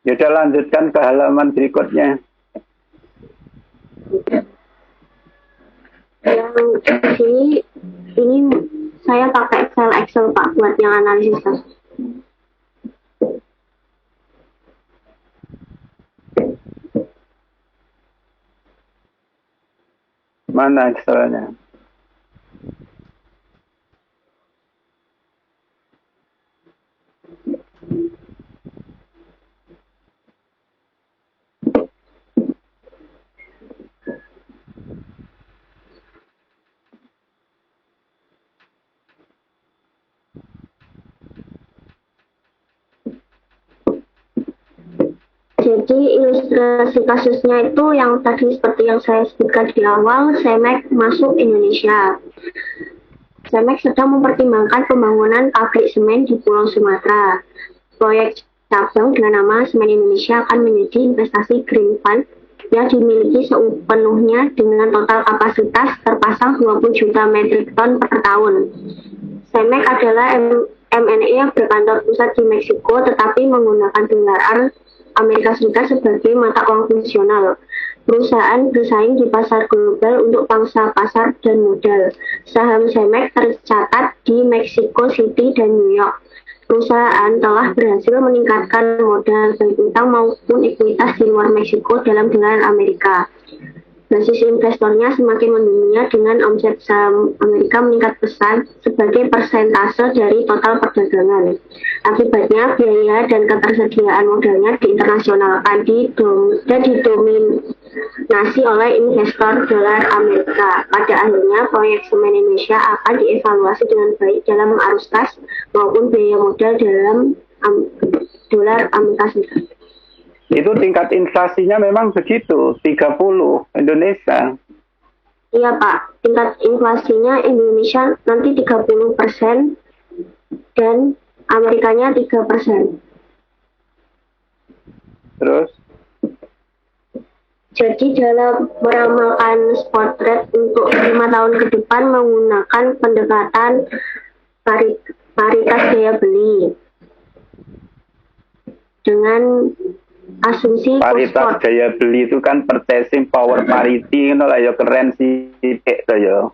Ya udah lanjutkan ke halaman berikutnya. Yang ini saya pakai Excel Pak buat yang analisis kasus. Mana Excelnya? Jadi ilustrasi kasusnya itu yang tadi seperti yang saya sebutkan di awal, Cemex masuk Indonesia. Cemex sedang mempertimbangkan pembangunan pabrik semen di Pulau Sumatera. Proyek cabang dengan nama Semen Indonesia akan menjadi investasi Green Fund yang dimiliki sepenuhnya dengan total kapasitas terpasang 20 juta metrik ton per tahun. Cemex adalah M&A yang berkantor pusat di Meksiko tetapi menggunakan dolar Amerika Serikat sebagai mata uang fungsional. Perusahaan bersaing di pasar global untuk pangsa pasar dan modal. Saham Cemex tercatat di Mexico City dan New York. Perusahaan telah berhasil meningkatkan modal baik utang maupun ekuitas di luar Meksiko dalam dolar Amerika. Basis investornya semakin mendunia dengan omset saham Amerika meningkat pesat sebagai persentase dari total perdagangan. Akibatnya biaya dan ketersediaan modalnya diinternasionalkan dan didominasi oleh investor dolar Amerika. Pada akhirnya proyek semen Indonesia akan dievaluasi dengan baik dalam arus kas maupun biaya modal dalam dolar Amerika Serikat. Itu tingkat inflasinya memang begitu, 30 Indonesia. Iya Pak, tingkat inflasinya Indonesia nanti 30% dan Amerikanya 3%. Terus? Jadi dalam meramalkan spot rate untuk 5 tahun ke depan menggunakan pendekatan paritas daya beli dengan asumsi Paritas daya beli itu kan purchasing power parity, ngono lah ya keren sih to ya.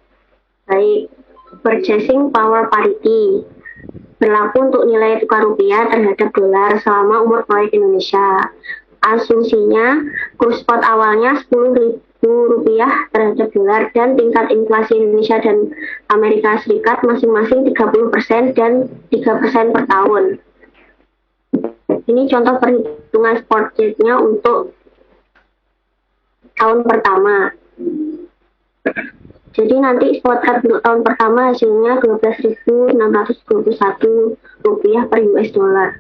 Baik, purchasing power parity berlaku untuk nilai tukar rupiah terhadap dolar selama umur proyek Indonesia. Asumsinya kurs spot awalnya Rp10.000 terhadap dolar dan tingkat inflasi Indonesia dan Amerika Serikat masing-masing 30% dan 3% per tahun. Ini contoh perhitungan spot rate-nya untuk tahun pertama. Jadi nanti spot rate untuk tahun pertama hasilnya Rp12.621 per US dollar.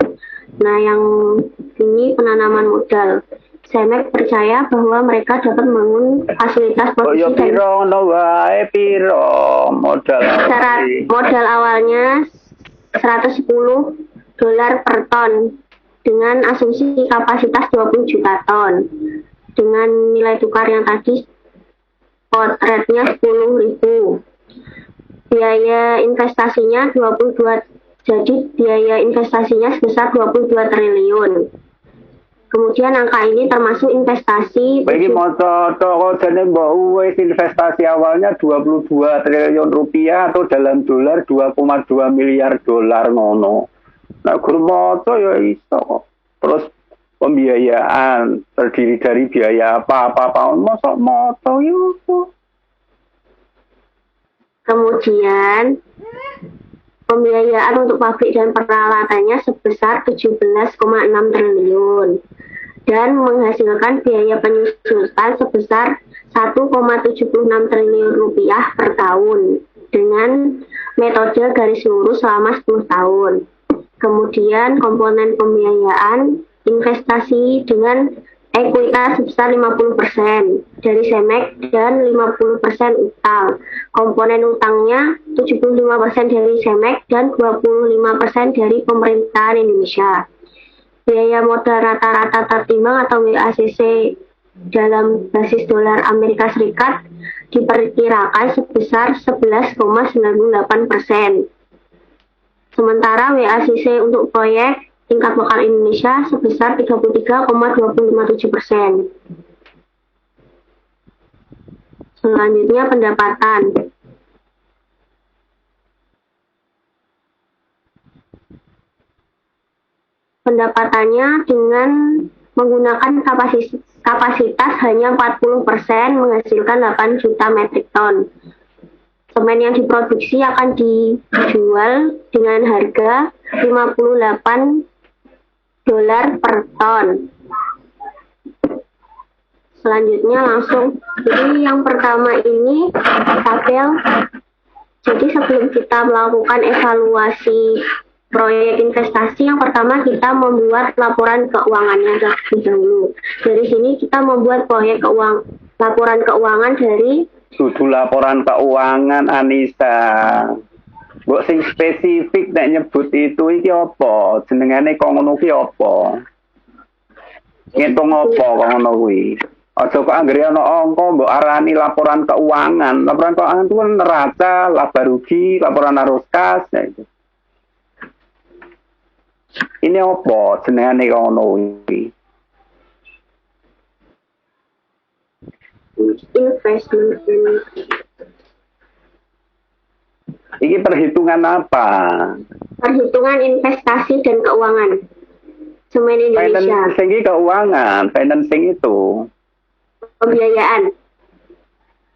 Nah, yang ini penanaman modal. Cemex percaya bahwa mereka dapat membangun fasilitas produksi piro modal. Modal awalnya $110 per ton dengan asumsi kapasitas 20 juta ton. Dengan nilai tukar yang tadi spot rate-nya 10.000. Biaya investasinya 22, jadi biaya investasinya sebesar 22 triliun. Kemudian angka ini termasuk investasi. Bagi motor kok jane mbok wis investasi awalnya 22 triliun rupiah atau dalam dolar 2,2 miliar dolar ngono. Nah, guru moto ya iso kok. Terus pembiayaan terdiri dari biaya apa-apa mosok moto yo. Kemudian pembiayaan untuk pabrik dan peralatannya sebesar 17,6 triliun dan menghasilkan biaya penyusutan sebesar 1,76 triliun rupiah per tahun dengan metode garis lurus selama 10 tahun. Kemudian komponen pembiayaan investasi dengan ekuitas sebesar 50% dari SEMEK dan 50% utang. Komponen utangnya 75% dari SEMEK dan 25% dari pemerintahan Indonesia. Biaya modal rata-rata tertimbang atau WACC dalam basis dolar Amerika Serikat diperkirakan sebesar 11,98%. Sementara WACC untuk proyek tingkat lokal Indonesia sebesar 33,257%. Selanjutnya pendapatan. Pendapatannya dengan menggunakan kapasitas hanya 40% menghasilkan 8 juta metrik ton. Semen yang diproduksi akan dijual dengan harga 58 dolar per ton. Selanjutnya langsung, jadi yang pertama ini tabel. Jadi sebelum kita melakukan evaluasi proyek investasi, yang pertama kita membuat laporan keuangannya terlebih dahulu. Dari sini kita membuat laporan keuangan dari Dudu laporan keuangan Anissa. Mbok sing spesifik nek nyebut itu iki apa? Jenengane kok ngono ki apa? Ngitung apa kok ngono kuwi? Aja kok anggere ana angka mbok arani laporan keuangan. Laporan keuangan itu kan neraca, laba rugi, laporan arus kas ya itu. Ini apa jenengane kok ngono kuwi? investment. Ini perhitungan apa? Perhitungan investasi dan keuangan. Semen Indonesia. Financing keuangan, financing itu Pembiayaan.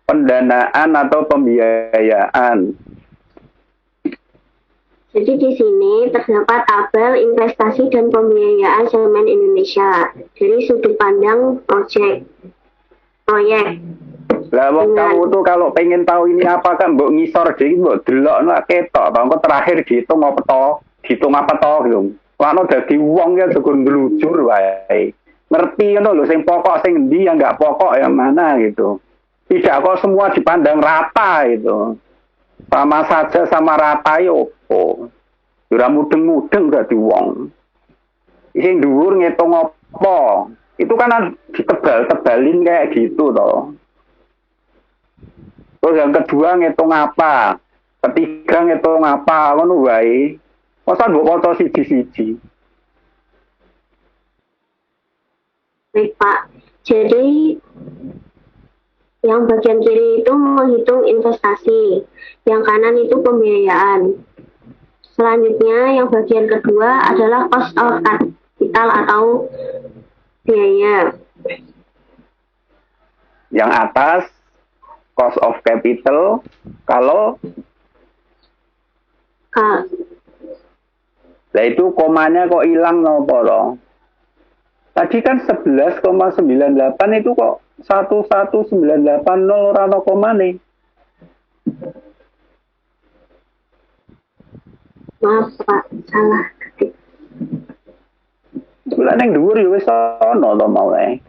pendanaan atau pembiayaan. Jadi di sini terdapat tabel investasi dan pembiayaan Semen Indonesia dari sudut pandang proyek. Lah wong kamu tuh kalau pengen tahu ini apa kan mbok ngisor dhewe mbok delokno ketok, bangko terakhir dihitung apa to? Dihitung apa to gitu. Lano dadi wong ya cukup ngelujur wae. Ngerti ngono lho sing pokok sing endi yang enggak pokok yang mana gitu. Tidak kok semua dipandang rata itu. Sama saja sama rata yo opo. Ora mudeng-mudeng dadi wong. Sing dhuwur ngitung apa? Itu kan ditebal-tebalin kayak gitu toh. Terus yang kedua ngitung apa? Ketiga ngitung apa? Ngono wae. Masa mbok foto siji-siji. Baik Pak. Jadi yang bagian kiri itu menghitung investasi, yang kanan itu pembiayaan. Selanjutnya yang bagian kedua adalah cost of capital atau biaya. Yang atas cost of capital kalau nah itu komanya kok hilang nopo loh. Tadi kan 11,98 itu kok 11,980 ora ono komane. Maaf Pak, salah ketik. Lah ning dhuwur ya wis ono to mau ae.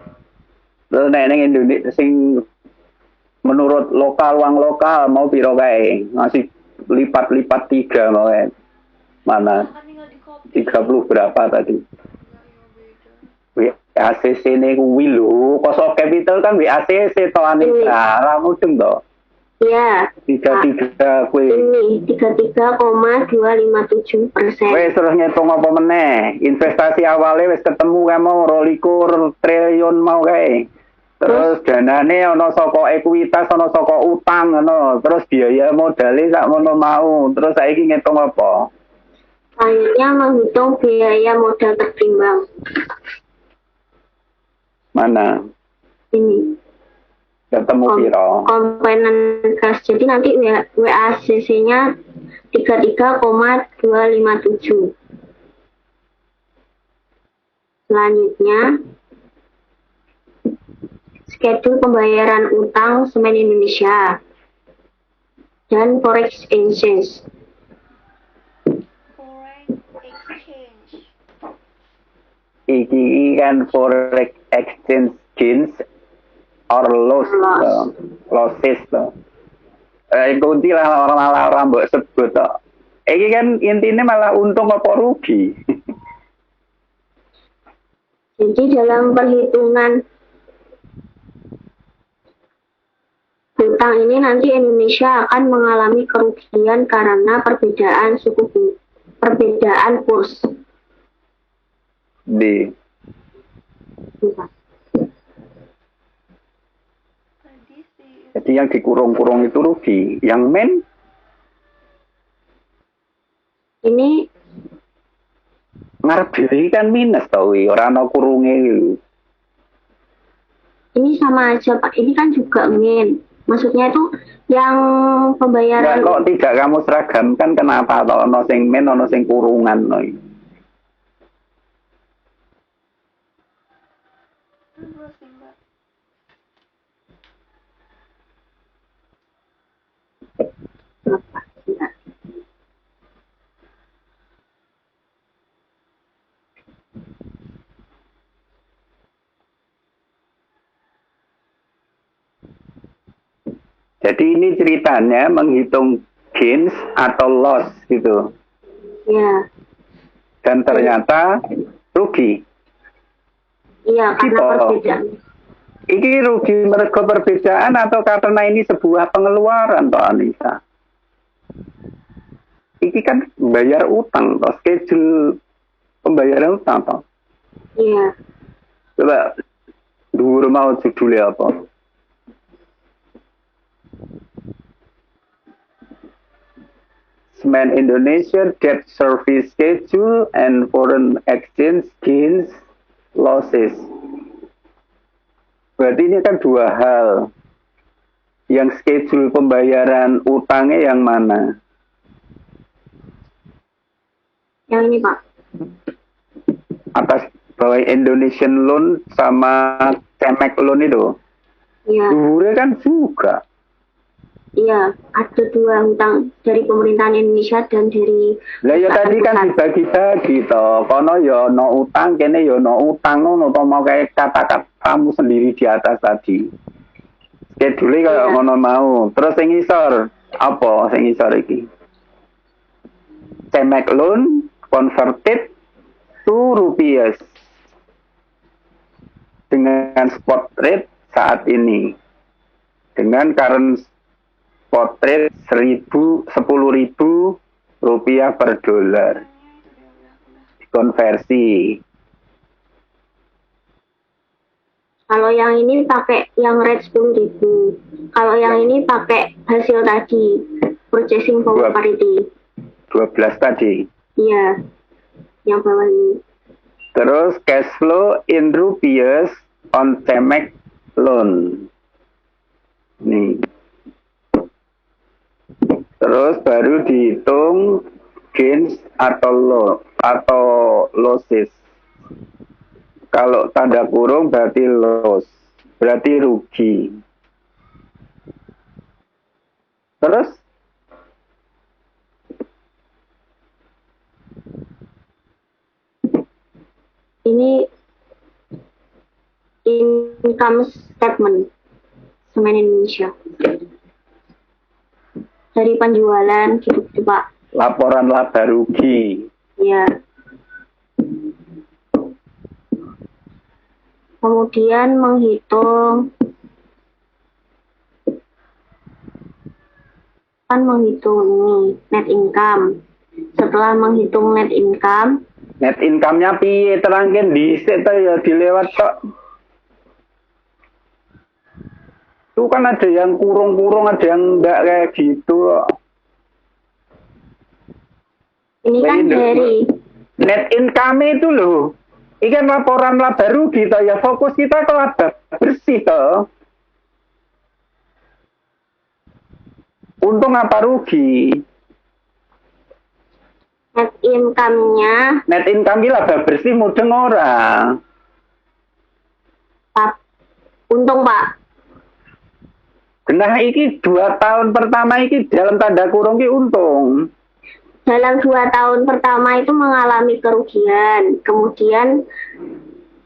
Terus nek ning Indonesia sing menurut uang lokal mau piro kae? Ngasih lipat-lipat 3 mau kae. Mana? 30 berapa tadi? WACC ini kuwi lho, cost of capital kan WACC to Anita, ora mudeng to. Ya, 33 kuwi. ini 33,257%. Wes terus ngitung apa meneh? Investasi awalnya wis ketemu kae mau 22 triliun mau kae. Terus danane ana saka ekuitas, ana saka utang ngono. Terus biaya modalnya sak ngono mau. Terus saiki ngitung apa? Selanjutnya menghitung biaya modal tertimbang. Mana? Ini Ketemu piro? komponen gas. Jadi nanti WACC-nya 33,257. Selanjutnya, schedule pembayaran utang Semen Indonesia dan forex exchange. Foreign exchange. Iki kan forex exchange gains or losses to. Kunci lah orang mbok sebut to. Iki kan intinya malah untung apa rugi. Jadi dalam perhitungan utang ini nanti Indonesia akan mengalami kerugian karena perbedaan kurs. Di Tadi sih jadi yang dikurung-kurung itu rugi. Yang men Ini ngarep dhewe kan minus to wi, ora ana kurunge. sama aja Pak. Ini kan juga min. Maksudnya itu yang Ya pembayaran kok tidak kamu seragamkan kenapa to ana sing men ana sing kurungan no. terus sih Mbak. Jadi ini ceritanya menghitung gains atau loss gitu. ya. Dan ternyata rugi. Iya, karena Gitu. perbedaan. Ini rugi mergo perbedaan atau karena ini sebuah pengeluaran toh Anissa? Ini kan bayar utang toh, schedule pembayaran utang toh. Iya. Coba dhuwur mau judulnya apa? Semen Indonesia Debt Service Schedule and Foreign Exchange Gains Losses. Berarti ini kan dua hal. Yang schedule pembayaran utangnya yang mana? Yang ini Pak. Atas bawah Indonesian Loan sama Cemek Loan itu. Iya. Dhuwurnya kan juga. Iya, ada dua hutang dari pemerintahan Indonesia dan dari Lah ya perusahaan tadi kan pusat. dibagi-bagi toh. Kono ya no utang, kene ya no utang ngono to mau kayak kata-katamu sendiri di atas tadi. Schedule kaya Iya. ngono mau. Terus sing ngisor apa sing ngisor iki? Cemek loan converted to rupiah dengan spot rate saat ini. Dengan current spot rate 10.000 rupiah per dolar. Konversi. Kalau yang ini pakai yang rate 10.000. Kalau yang ini pakai hasil tadi, purchasing power Dua. parity. 12 tadi. Iya, yang bawah ini. Terus cash flow in rupiah on Cemek loan. Nih. Terus baru dihitung gains atau losses. Kalau tanda kurung berarti loss, berarti rugi. Terus Ini income statement Semen Indonesia. Dari penjualan gitu Pak. laporan laba rugi. Ya. Kemudian menghitung akan menghitung ini net income. Setelah menghitung net income piye terangin dhisik to ya dilewat tok. Itu kan ada yang kurung-kurung, ada yang enggak kayak gitu. ini kan Ini dari net income itu loh. Ini kan laporan laba rugi toh, ya fokus kita ke laba bersih toh. Untung apa rugi? net income-nya Net income ki laba bersih mudeng ora? untung Pak. Nah iki 2 tahun pertama iki dalam tanda kurung ki untung. Dalam 2 tahun pertama itu mengalami kerugian. Kemudian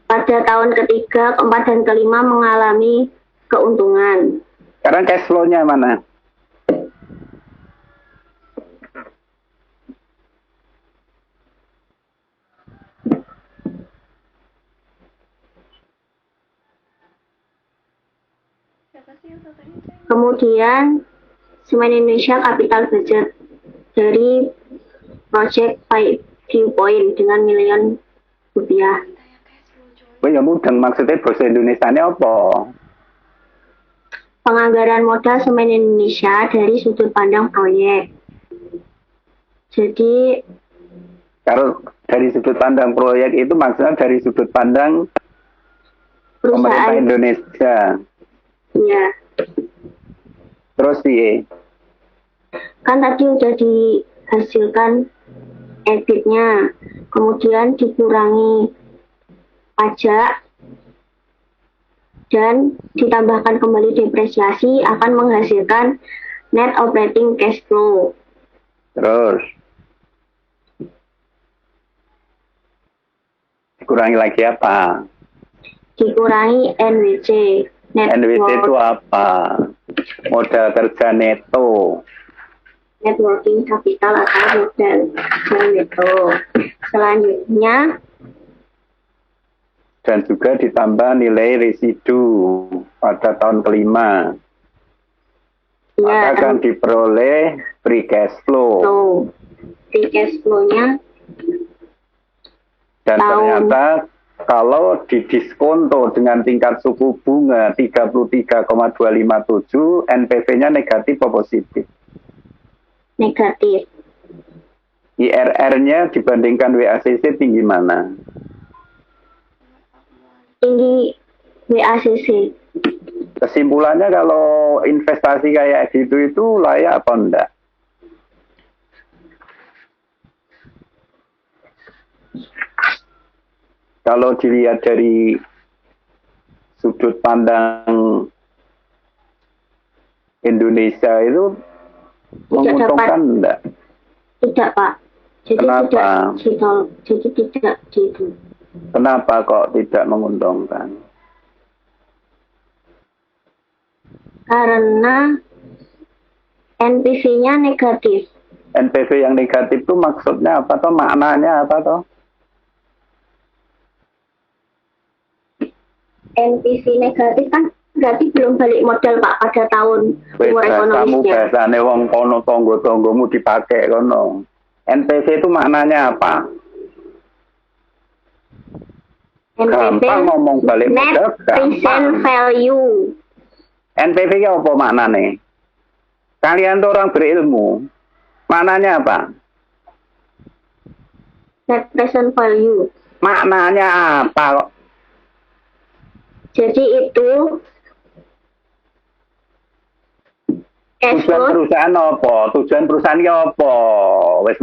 pada tahun ketiga, keempat, dan kelima mengalami keuntungan. Sekarang cash flow-nya mana? Siapa sih yang katanya saya? Kemudian Semen Indonesia capital budget dari project Viewpoint dengan miliar rupiah. Tanya cash flow coy. Oh ya mudeng, maksudnya bahasa Indonesianya apa? Penganggaran modal Semen Indonesia dari sudut pandang proyek. Jadi Kalau dari sudut pandang proyek itu maksudnya dari sudut pandang pemerintah perusahaan Indonesia. ya Terus piye? kan tadi udah dihasilkan EBIT-nya, kemudian dikurangi pajak dan ditambahkan kembali depresiasi akan menghasilkan net operating cash flow. Terus dikurangi lagi apa? Dikurangi NWC, net NWC itu worth, apa? Modal kerja neto. net working capital atau modal kerja neto. Selanjutnya Dan juga ditambah nilai residu pada tahun kelima. Maka ya akan diperoleh free cash flow. free cash flow-nya Dan tahun. ternyata kalau didiskonto dengan tingkat suku bunga 33,257, NPV-nya negatif atau positif? negatif. IRR-nya dibandingkan WACC tinggi mana? Tinggi WACC. Kesimpulannya kalau investasi kayak gitu itu layak apa enggak? Kalau dilihat dari sudut pandang Indonesia itu menguntungkan enggak? Tidak Pak. Jadi Kenapa? tidak gitu. Kenapa kok tidak menguntungkan? Karena NPV-nya negatif. NPV yang negatif itu maksudnya apa toh? Maknanya apa toh? NPV negatif kan berarti belum balik modal Pak pada tahun umur Kamu ekonomisnya. bahasane wong kono tonggo-tonggomu dipakai kono. NPV itu maknanya apa? NPV Gampang ngomong balik net modal, present gampang. value. NPV itu apa maknanya? Kalian tuh orang berilmu. Maknanya apa? Net present value. Maknanya apa? Jadi itu cash Tujuan flow perusahaan apa? Tujuan perusahaan apa? Wes